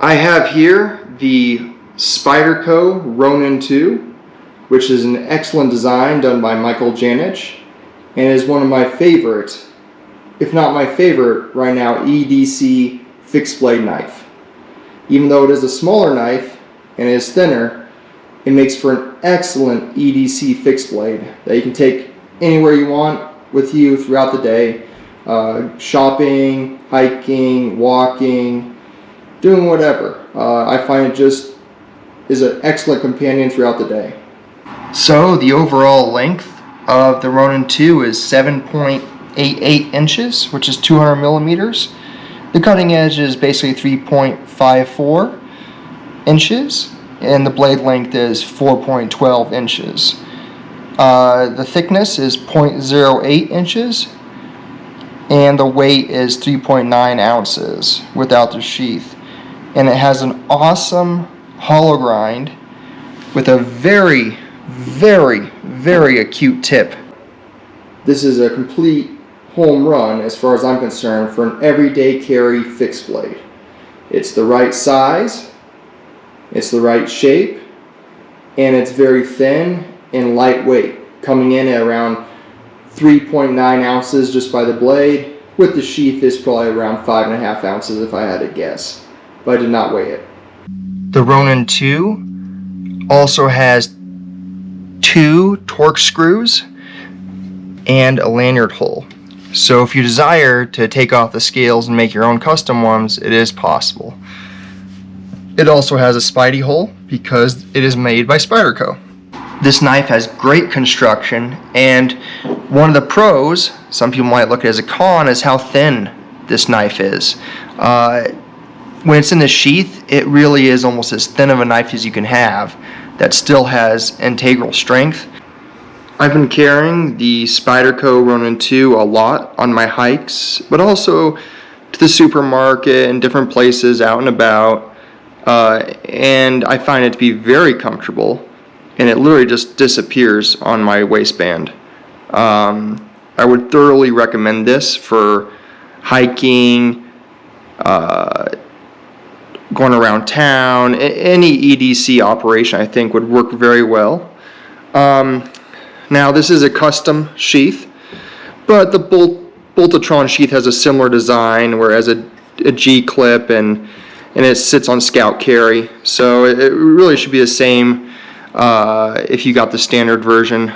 I have here the Spyderco Ronin 2, which is an excellent design done by Michael Janich, and is one of my favorite, if not my favorite right now, EDC fixed blade knife. Even though it is a smaller knife and it is thinner, it makes for an excellent EDC fixed blade that you can take anywhere you want with you throughout the day, shopping, hiking, walking, doing whatever. I find it just is an excellent companion throughout the day. So the overall length of the Ronin 2 is 7.88 inches, which is 200 millimeters. The cutting edge is basically 3.54 inches, and the blade length is 4.12 inches. The thickness is 0.08 inches, and the weight is 3.9 ounces without the sheath. And it has an awesome hollow grind with a very, very acute tip. This is a complete home run as far as I'm concerned for an everyday carry fixed blade. It's the right size, it's the right shape, and it's very thin and lightweight, coming in at around 3.9 ounces just by the blade. With the sheath, is probably around 5.5 ounces if I had to guess, but I did not weigh it. The Ronin 2 also has 2 torque screws and a lanyard hole. So if you desire to take off the scales and make your own custom ones, it is possible. It also has a Spidey hole because it is made by Spyderco. This knife has great construction, and one of the pros, some people might look at it as a con, is how thin this knife is. When it's in the sheath, it really is almost as thin of a knife as you can have that still has integral strength. I've been carrying the Spyderco Ronin 2 a lot on my hikes, but also to the supermarket and different places out and about, and I find it to be very comfortable, and it literally just disappears on my waistband. I would thoroughly recommend this for hiking, going around town. Any EDC operation I think would work very well. Now this is a custom sheath, but the Boltatron sheath has a similar design, whereas a G-clip and it sits on scout carry, so it really should be the same if you got the standard version.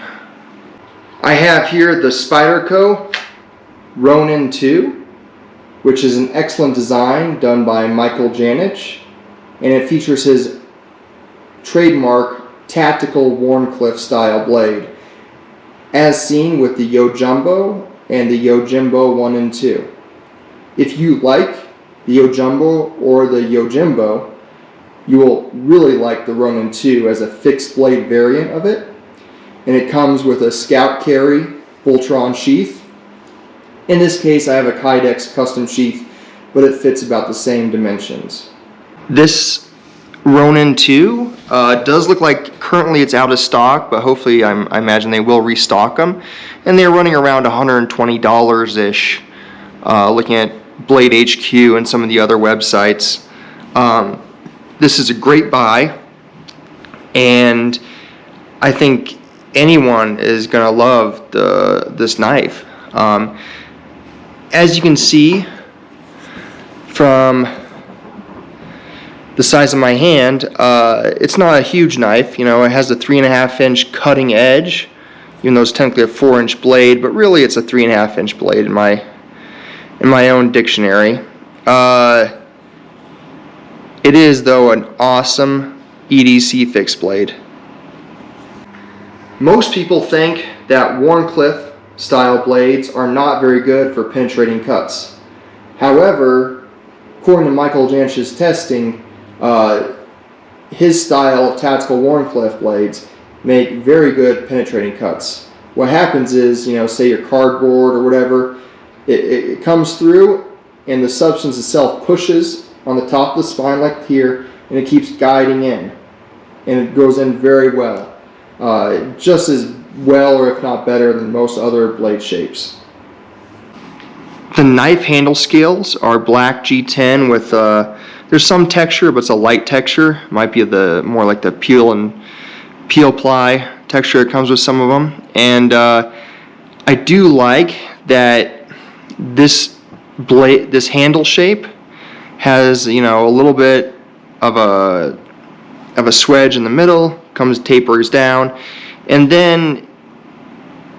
I have here the Spyderco Ronin 2, which is an excellent design done by Michael Janich, and it features his trademark tactical Wharncliffe style blade, as seen with the Yojimbo and the Yojimbo 1 and 2. If you like the Yojimbo or the Yojimbo, you will really like the Ronin 2 as a fixed blade variant of it, and it comes with a scout carry Boltatron sheath. In this case I have a Kydex custom sheath, but it fits about the same dimensions. This Ronin 2 does look like currently it's out of stock, but hopefully I imagine they will restock them, and they're running around $120-ish, looking at Blade HQ and some of the other websites. This is a great buy, and I think anyone is going to love this knife. As you can see from the size of my hand, it's not a huge knife. You know, it has a 3.5-inch cutting edge, even though it's technically a 4-inch blade, but really it's a 3.5-inch blade in my own dictionary. It is, though, an awesome EDC fixed blade. Most people think that Wharncliffe style blades are not very good for penetrating cuts. However, according to Michael Janich's testing, his style of tactical Wharncliffe blades make very good penetrating cuts. What happens is, you know, say your cardboard or whatever, it comes through and the substance itself pushes on the top of the spine like here, and it keeps guiding in, and it goes in very well. Just as well, or if not better, than most other blade shapes. The knife handle scales are black G10 with There's some texture, but it's a light texture. Might be the more like the peel ply texture that comes with some of them. And I do like that this handle shape has, you know, a little bit of a swedge in the middle, tapers down, and then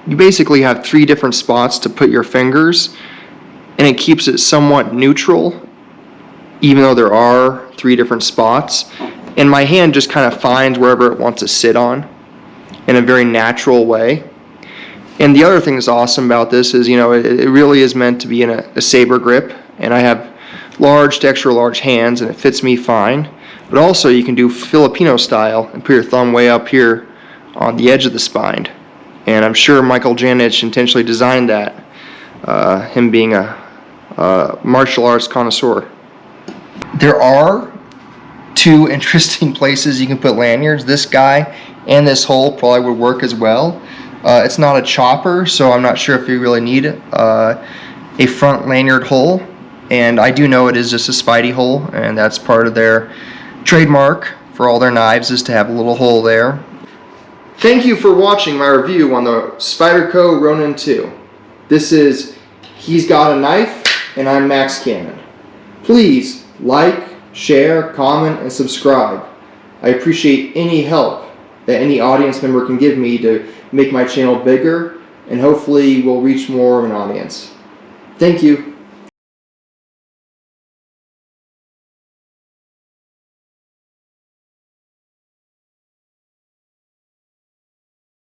you basically have 3 different spots to put your fingers, and it keeps it somewhat neutral, even though there are 3 different spots. And my hand just kind of finds wherever it wants to sit on in a very natural way. And the other thing that's awesome about this is, you know, it really is meant to be in a saber grip, and I have large hands, and it fits me fine. But also you can do Filipino style and put your thumb way up here on the edge of the spine. And I'm sure Michael Janich intentionally designed that, him being a martial arts connoisseur. There are 2 interesting places you can put lanyards. This guy and this hole probably would work as well. It's not a chopper, so I'm not sure if you really need a front lanyard hole. And I do know it is just a Spidey hole, and that's part of their trademark for all their knives, is to have a little hole there. Thank you for watching my review on the Spyderco Ronin 2. This is He's Got a Knife, and I'm Max Cannon. Please like, share, comment, and subscribe. I appreciate any help that any audience member can give me to make my channel bigger, and hopefully we'll reach more of an audience. Thank you.